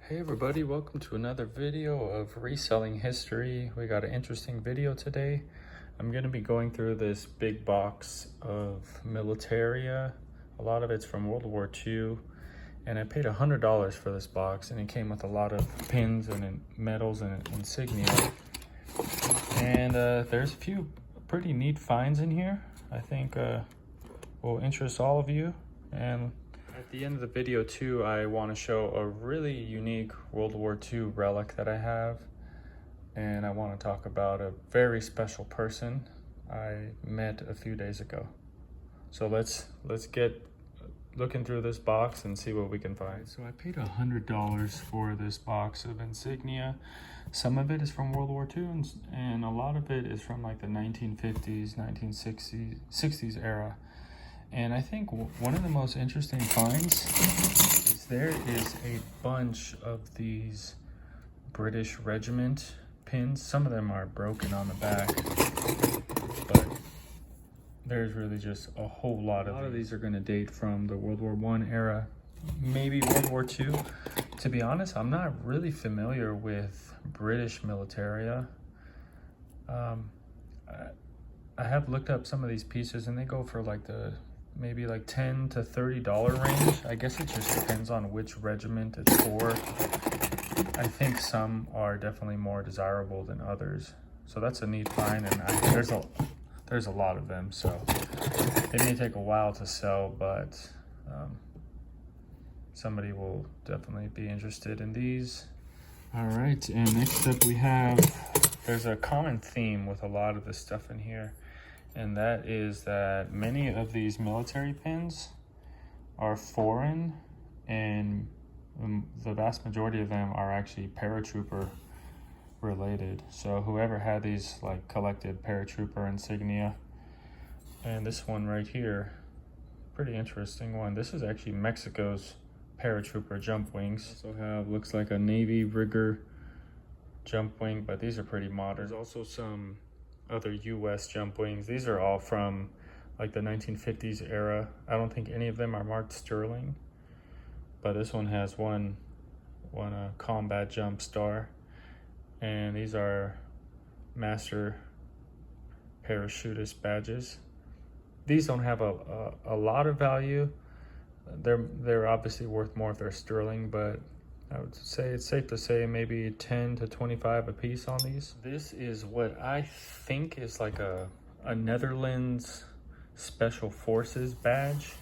Hey everybody, welcome to another video of reselling history. We got an interesting video today. I'm going to be going through this big box of Militaria. A lot of it's from World War II, and I paid $100 for this box, and it came with a lot of pins and medals and insignia. And there's a few pretty neat finds in here. I think will interest all of you. And at the end of the video too, I want to show a really unique World War II relic that I have. And I want to talk about a very special person I met a few days ago. So let's get looking through this box and see what we can find. So I paid $100 for this box of insignia. Some of it is from World War II and a lot of it is from like the 1950s, 1960s era. And I think one of the most interesting finds is there is a bunch of these British regiment pins. Some of them are broken on the back, but there's really just a whole lot of these. A lot of these are going to date from the World War I era, maybe World War II. To be honest, I'm not really familiar with British militaria. I have looked up some of these pieces and they go for like maybe like $10 to $30 range. I guess it just depends on which regiment it's for. I think some are definitely more desirable than others. So that's a neat find, and there's a lot of them, so it may take a while to sell, but somebody will definitely be interested in these. All right, and next up there's a common theme with a lot of the stuff in here. And that is that many of these military pins are foreign, and the vast majority of them are actually paratrooper related. So whoever had these like collected paratrooper insignia. And this one right here, pretty interesting one. This is actually Mexico's paratrooper jump wings. Also looks like a Navy rigger jump wing, but these are pretty modern. There's also some other US jump wings. These are all from like the 1950s era. I don't think any of them are marked Sterling, but this one has one combat jump star, and these are master parachutist badges. These don't have a lot of value. They're obviously worth more if they're Sterling, but I would say it's safe to say maybe 10 to 25 a piece on these. This is what I think is like a Netherlands Special Forces badge.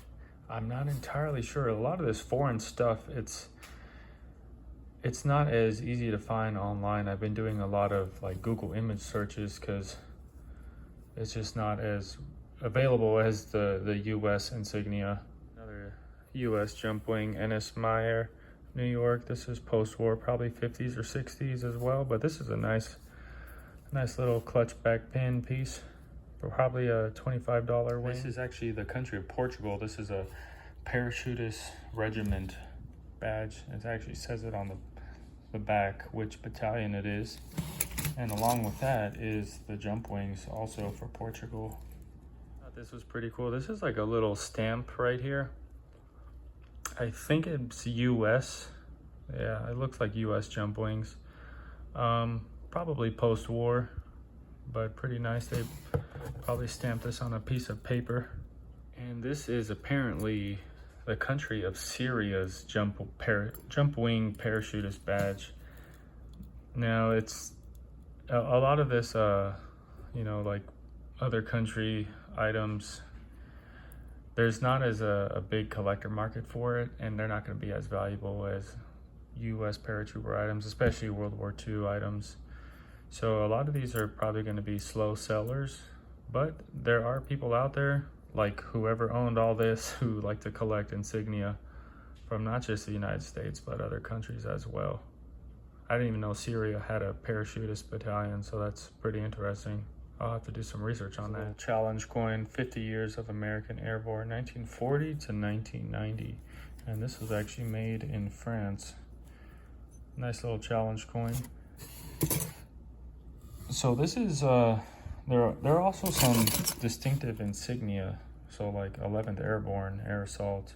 I'm not entirely sure. A lot of this foreign stuff, it's not as easy to find online. I've been doing a lot of like Google image searches because it's just not as available as the US insignia. Another US jump wing, NS Meyer, New York. This is post-war, probably 50s or 60s as well, but this is a nice little clutch back pin piece for probably a $25 wing. This is actually the country of Portugal. This is a parachutist regiment badge. It actually says it on the back which battalion it is, and along with that is the jump wings, also for Portugal. I thought this was pretty cool. This is like a little stamp right here. I think it's US. Yeah, it looks like US jump wings. Probably post-war, but pretty nice. They probably stamped this on a piece of paper. And this is apparently the country of Syria's jump wing parachutist badge. Now it's a lot of this, like other country items, there's not as a big collector market for it, and they're not going to be as valuable as US paratrooper items, especially World War II items. So a lot of these are probably going to be slow sellers, but there are people out there, like whoever owned all this, who like to collect insignia from not just the United States, but other countries as well. I didn't even know Syria had a parachutist battalion, so that's pretty interesting. I'll have to do some research on that. Challenge coin, 50 years of American airborne, 1940 to 1990. And this was actually made in France. Nice little challenge coin. So this is, there are also some distinctive insignia. So like 11th Airborne Air Assault.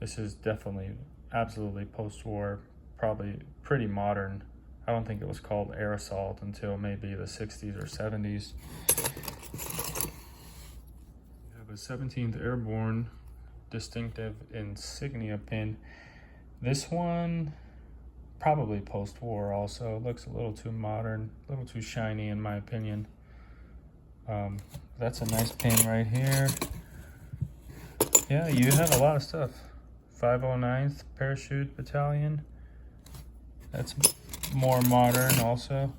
This is definitely, absolutely post-war probably pretty modern. I don't think it was called air assault until maybe the 60s or 70s. We have a 17th Airborne distinctive insignia pin. This one, probably post-war also. Looks a little too modern, a little too shiny in my opinion. That's a nice pin right here. Yeah, you have a lot of stuff. 509th Parachute Battalion. That's more modern also.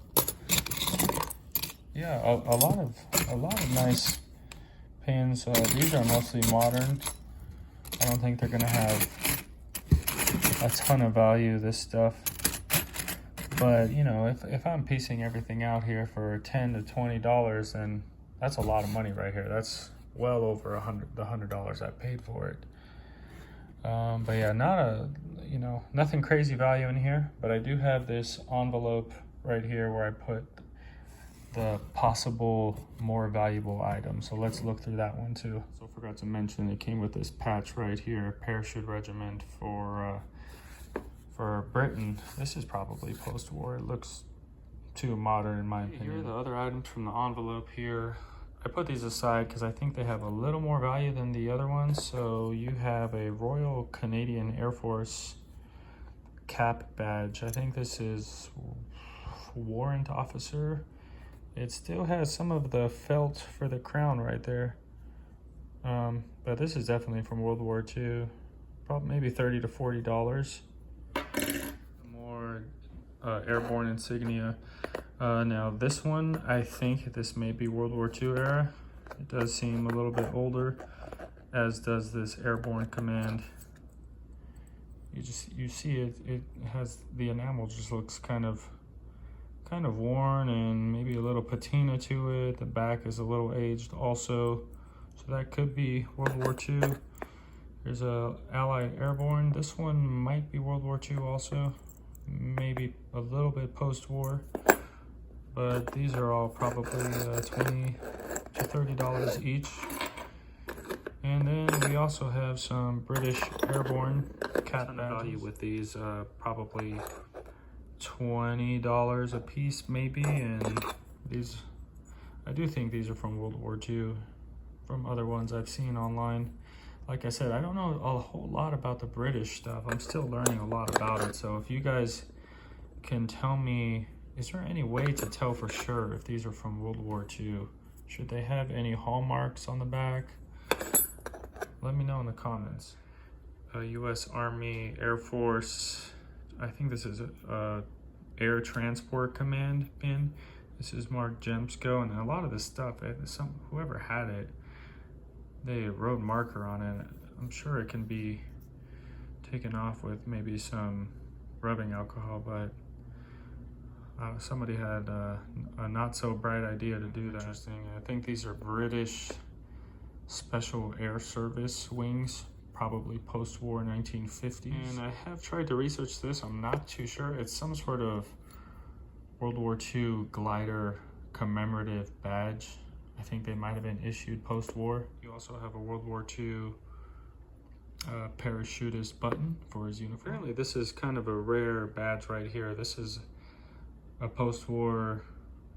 Yeah, a lot of nice pins. These are mostly modern. I don't think they're gonna have a ton of value, this stuff. But you know, if I'm piecing everything out here for $10 to $20, then that's a lot of money right here. That's well over the $100 I paid for it. But yeah, nothing crazy value in here. But I do have this envelope right here where I put the possible more valuable items. So let's look through that one too. So I forgot to mention, it came with this patch right here, Parachute Regiment for Britain. This is probably post-war. It looks too modern in my opinion. Here are the other items from the envelope here. I put these aside because I think they have a little more value than the other ones. So you have a Royal Canadian Air Force cap badge. I think this is warrant officer. It still has some of the felt for the crown right there. But this is definitely from World War II. Probably maybe $30 to $40. More airborne insignia. Now this one, I think this may be World War II era. It does seem a little bit older, as does this airborne command. You see it has the enamel just looks kind of worn and maybe a little patina to it. The back is a little aged also, so that could be World War II. There's a Allied Airborne. This one might be World War II also, maybe a little bit post-war. But these are all probably $20 to $30 each. And then we also have some British Airborne cap value with these, probably $20 a piece maybe. And these, I do think these are from World War II, from other ones I've seen online. Like I said, I don't know a whole lot about the British stuff. I'm still learning a lot about it. So if you guys can tell me, is there any way to tell for sure if these are from World War II? Should they have any hallmarks on the back? Let me know in the comments. U.S. Army Air Force, I think this is a Air Transport Command pin. This is marked Gemsco, and a lot of this stuff, whoever had it, they wrote marker on it. I'm sure it can be taken off with maybe some rubbing alcohol, but somebody had a not so bright idea to do that. Interesting. I think these are British Special Air Service wings, probably post-war 1950s. And I have tried to research this. I'm not too sure. It's some sort of World War II glider commemorative badge. I think they might have been issued post-war. You also have a World War II parachutist button for his uniform. Apparently this is kind of a rare badge right here. This is a post-war,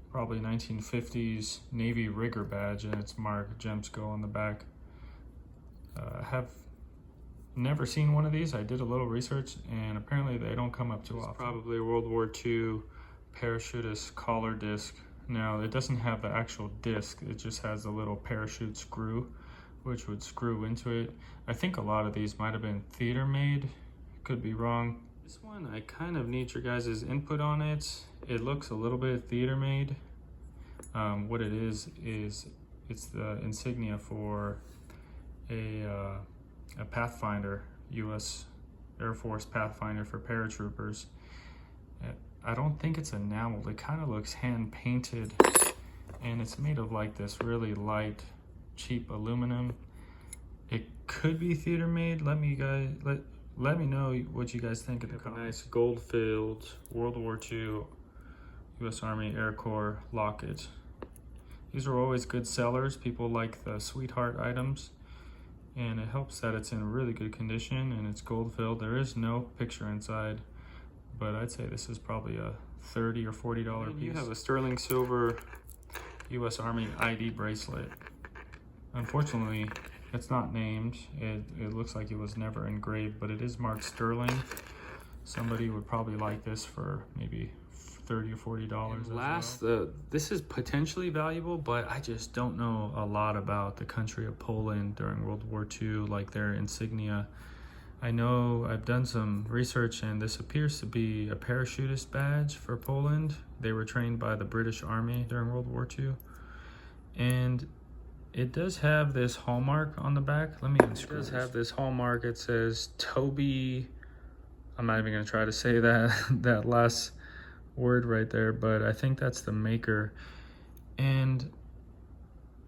probably 1950s Navy rigger badge, and it's marked Gemsco on the back. Have never seen one of these. I did a little research, and apparently they don't come up too often. Probably a World War II parachutist collar disc. Now, it doesn't have the actual disc, it just has a little parachute screw, which would screw into it. I think a lot of these might have been theater made, could be wrong. This one, I kind of need your guys' input on it. It looks a little bit theater made. What it is it's the insignia for a Pathfinder, U.S. Air Force Pathfinder for paratroopers. I don't think it's enameled. It kind of looks hand painted, and it's made of like this really light, cheap aluminum. It could be theater made. Let me know what you guys think of the comments. Nice gold-filled World War II U.S. Army Air Corps locket. These are always good sellers. People like the sweetheart items, and it helps that it's in really good condition and it's gold-filled. There is no picture inside, but I'd say this is probably a $30 or $40 piece. You have a sterling silver U.S. Army ID bracelet. Unfortunately, it's not named. It looks like it was never engraved, but it is marked sterling. Somebody would probably like this for maybe $30 or $40. Last, this is potentially valuable, but I just don't know a lot about the country of Poland during World War II, like their insignia. I know I've done some research, and this appears to be a parachutist badge for Poland. They were trained by the British Army during World War II. And it does have this hallmark on the back. Let me unscrew. It does have this hallmark. It says Toby. I'm not even gonna try to say that last word right there, but I think that's the maker. And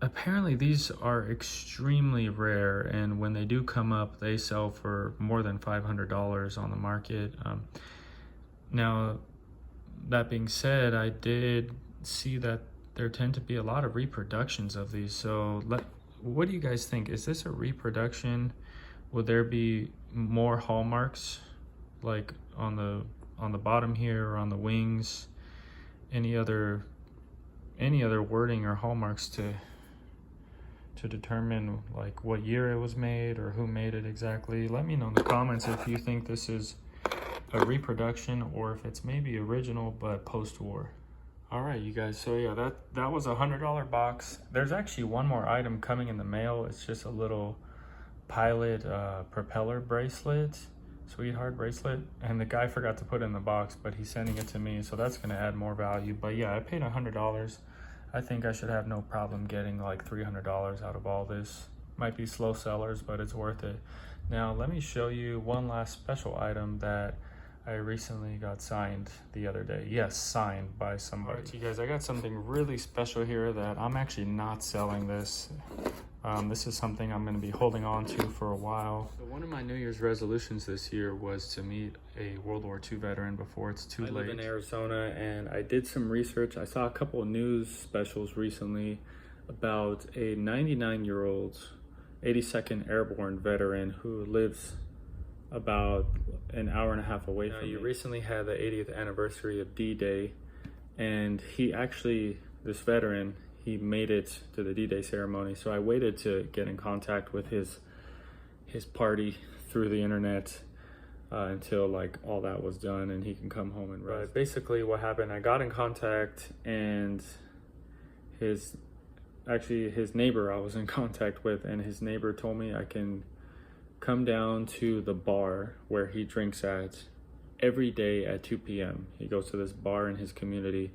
apparently these are extremely rare, and when they do come up, they sell for more than $500 on the market. Now, that being said, I did see that there tend to be a lot of reproductions of these. So what do you guys think? Is this a reproduction? Would there be more hallmarks like on the bottom here or on the wings? Any other wording or hallmarks to determine like what year it was made or who made it exactly? Let me know in the comments if you think this is a reproduction or if it's maybe original but post-war. All right, you guys, so yeah, that was a $100 box. There's actually one more item coming in the mail. It's just a little pilot propeller bracelet, sweetheart bracelet, and the guy forgot to put it in the box, but he's sending it to me, so that's gonna add more value. But yeah, I paid $100. I think I should have no problem getting like $300 out of all this. Might be slow sellers, but it's worth it. Now, let me show you one last special item that I recently got signed the other day. Yes, signed by somebody. All right, you guys, I got something really special here that I'm actually not selling this. This is something I'm gonna be holding on to for a while. So one of my New Year's resolutions this year was to meet a World War II veteran before it's too late. I live in Arizona, and I did some research. I saw a couple of news specials recently about a 99-year-old 82nd Airborne veteran who lives about an hour and a half away from me. You recently had the 80th anniversary of D-Day, and he actually, this veteran, he made it to the D-Day ceremony. So I waited to get in contact with his party through the internet until like all that was done and he can come home and rest. But basically what happened, I got in contact, and his neighbor I was in contact with, and his neighbor told me I can come down to the bar where he drinks at every day at 2 p.m. He goes to this bar in his community,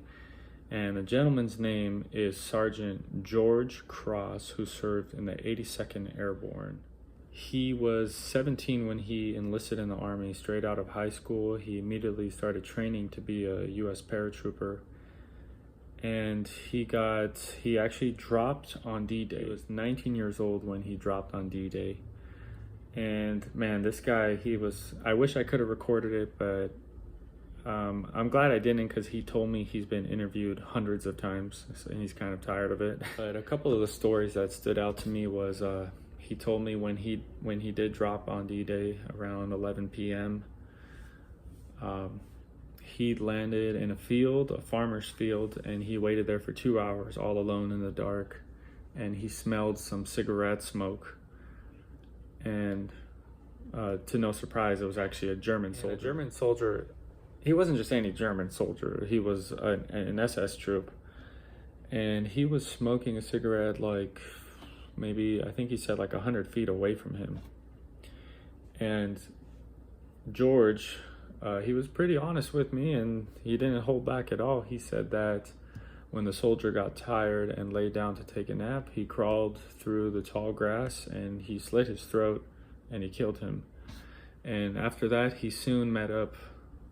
and the gentleman's name is Sgt George Cross, who served in the 82nd Airborne. He was 17 when he enlisted in the Army, straight out of high school. He immediately started training to be a U.S. paratrooper, and he actually dropped on D-Day. He was 19 years old when he dropped on D-Day. And man, this guy, I wish I could have recorded it, but I'm glad I didn't, because he told me he's been interviewed hundreds of times and he's kind of tired of it. But a couple of the stories that stood out to me was he told me when he did drop on D-Day around 11 p.m., he landed in a field, a farmer's field, and he waited there for 2 hours all alone in the dark, and he smelled some cigarette smoke. And to no surprise, it was actually a German soldier. A German soldier, he wasn't just any German soldier, he was an SS troop. And he was smoking a cigarette like maybe, I think he said like 100 feet away from him. And George, he was pretty honest with me, and he didn't hold back at all. He said that when the soldier got tired and laid down to take a nap, he crawled through the tall grass and he slit his throat and he killed him. And after that, he soon met up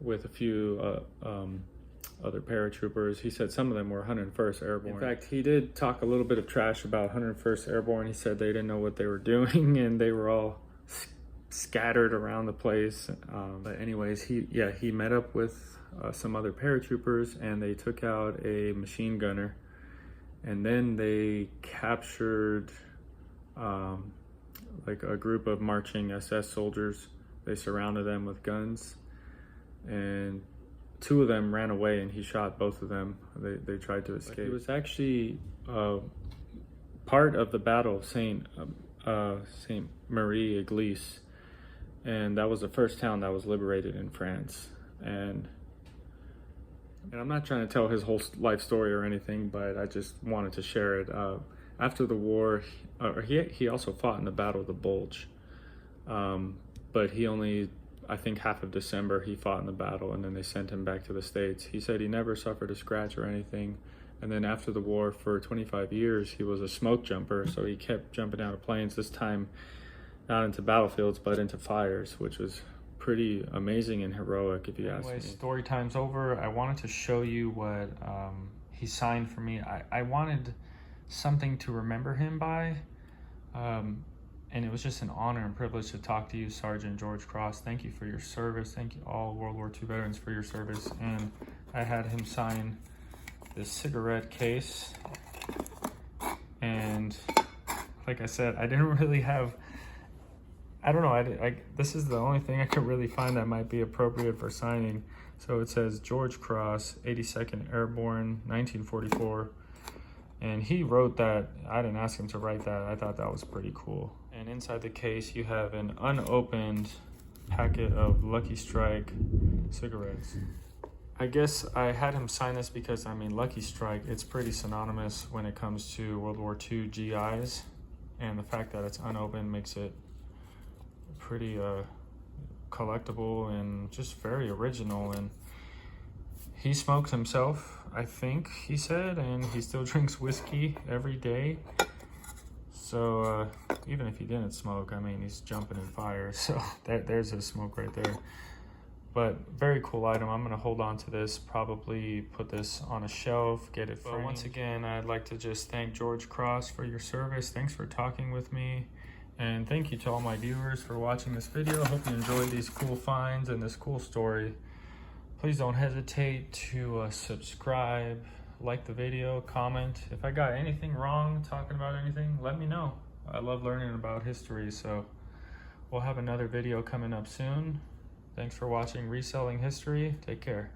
with a few other paratroopers. He said some of them were 101st Airborne. In fact, he did talk a little bit of trash about 101st Airborne. He said they didn't know what they were doing and they were all scattered around the place. But anyways, he met up with some other paratroopers, and they took out a machine gunner, and then they captured like a group of marching SS soldiers. They surrounded them with guns, and two of them ran away and he shot both of them. They tried to escape. It was actually part of the Battle of Saint Marie Église, and that was the first town that was liberated in France. And I'm not trying to tell his whole life story or anything, but I just wanted to share it. After the war, he also fought in the Battle of the Bulge, but he only, I think, half of December he fought in the battle, and then they sent him back to the States. He said he never suffered a scratch or anything, and then after the war for 25 years he was a smoke jumper, so he kept jumping out of planes, this time not into battlefields but into fires, which was pretty amazing and heroic, if you ask me. Story time's over. I wanted to show you what he signed for me. I wanted something to remember him by, and it was just an honor and privilege to talk to you, Sgt George Cross. Thank you for your service. Thank you all World War II veterans for your service. And I had him sign this cigarette case, and like I said, I didn't really have, I don't know, this is the only thing I could really find that might be appropriate for signing. So it says George Cross, 82nd Airborne, 1944. And he wrote that. I didn't ask him to write that. I thought that was pretty cool. And inside the case, you have an unopened packet of Lucky Strike cigarettes. I guess I had him sign this because, I mean, Lucky Strike, it's pretty synonymous when it comes to World War II GIs. And the fact that it's unopened makes it pretty collectible and just very original. And he smokes himself, I think he said, and he still drinks whiskey every day. So even if he didn't smoke, I mean, he's jumping in fire. So there's his smoke right there. But very cool item. I'm gonna hold on to this, probably put this on a shelf, get it framed. But once again, I'd like to just thank George Cross for your service. Thanks for talking with me. And thank you to all my viewers for watching this video. I hope you enjoyed these cool finds and this cool story. Please don't hesitate to subscribe, like the video, comment. If I got anything wrong talking about anything, let me know. I love learning about history, so we'll have another video coming up soon. Thanks for watching Reselling History. Take care.